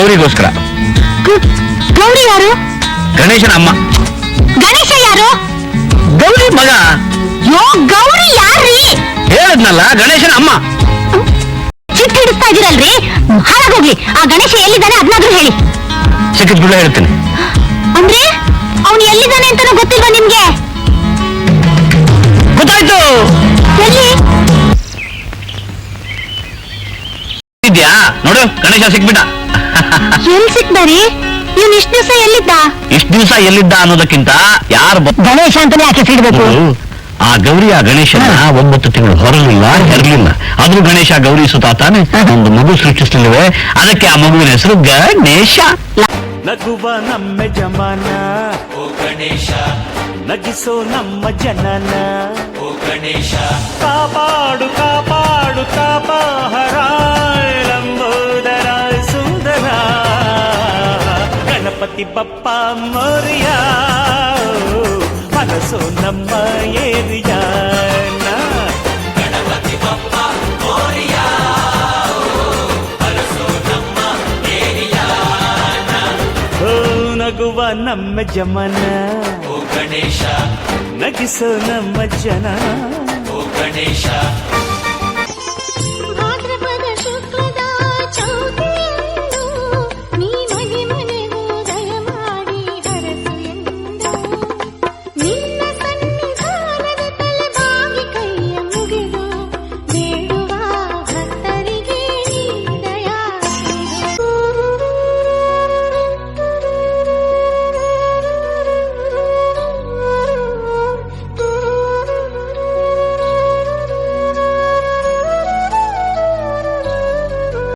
ಗೌರಿಗೋಸ್ಕರ. ಗೌರಿ ಯಾರು? ಗಣೇಶನ ಅಮ್ಮ. ಗಣೇಶ ಯಾರು? ಗೌರಿ ಮಗ. ಯೋ ಗೌರಿ ಯಾರ್ರೀ? ಹೇಳದ್ನಲ್ಲ, ಗಣೇಶನ ಅಮ್ಮ. ಚಿಕ್ಕ ಹಿಡಿಸ್ತಾ ಇದೀರಲ್ರಿ, ಹಾಳಾಗೋಗ್ಲಿ. ಆ ಗಣೇಶ ಎಲ್ಲಿದ್ದಾನೆ ಅದನ್ನಾದ್ರೂ ಹೇಳಿ. ಸಿಕ್ಕಿದ್ ಬಿಡ ಹೇಳ್ತೀನಿ. ಅಂದ್ರೆ ಅವನು ಎಲ್ಲಿದ್ದಾನೆ ಅಂತಾನೂ ಗೊತ್ತಿಲ್ವಾ ನಿಮ್ಗೆ? ಗೊತ್ತಾಯ್ತು. ಎಲ್ಲಿ ಇದ್ಯಾ ನೋಡು, ಗಣೇಶ ಸಿಕ್ಬಿಟ್ಟ. ಎಲ್ಲಿ ಸಿಕ್ತಾರಿ? ಇವ್ನು ಇಷ್ಟು ದಿವಸ ಎಲ್ಲಿದ್ದ? ಇಷ್ಟು ದಿವಸ ಎಲ್ಲಿದ್ದ ಅನ್ನೋದಕ್ಕಿಂತ ಯಾರು ಗಣೇಶ ಅಂತಾನೆ ಯಾಕೆ ಸಿಗ್ಬೇಕು? ಆ ಗೌರಿ ಆ ಗಣೇಶನ 9 ತಿಂಗಳು ಹೊರಲಿಲ್ಲ, ಹೆರಲಿಲ್ಲ. ಆದ್ರೂ ಗಣೇಶ ಗೌರಿ ಸುತ ತಾನೆ ಒಂದು ಮಗು ಸೃಷ್ಟಿಸಲಿವೆ. ಅದಕ್ಕೆ ಆ ಮಗುವಿನ ಹೆಸರು ಗಣೇಶ. ನಗುವ ನಮ್ಮ ಜಮಾನ ಓ ಗಣೇಶ, ನಗಿಸೋ ನಮ್ಮ ಜನನ ಓ ಗಣೇಶ. ಕಾಪಾಡು ಕಾಪಾಡು ಕಾಪಾಹರ ಲಂಬೋದರ ಸುಂದರ ಗಣಪತಿ ಬಪ್ಪ ಮೋರಿಯ, ಮನಸ್ಸು ನಮ್ಮ ಏರಿಯಾನ. ಗಣಪತಿ ಬಪ್ಪ ಮೋರಿಯ, ಮನಸ್ಸು ನಮ್ಮ ಏರಿಯಾನ. ಓ ನಗುವ ನಮ್ಮ ಜಮನ ಓ ಗಣೇಶ, ನಗಿಸೋ ನಮ್ಮ ಜನ ಓ ಗಣೇಶ.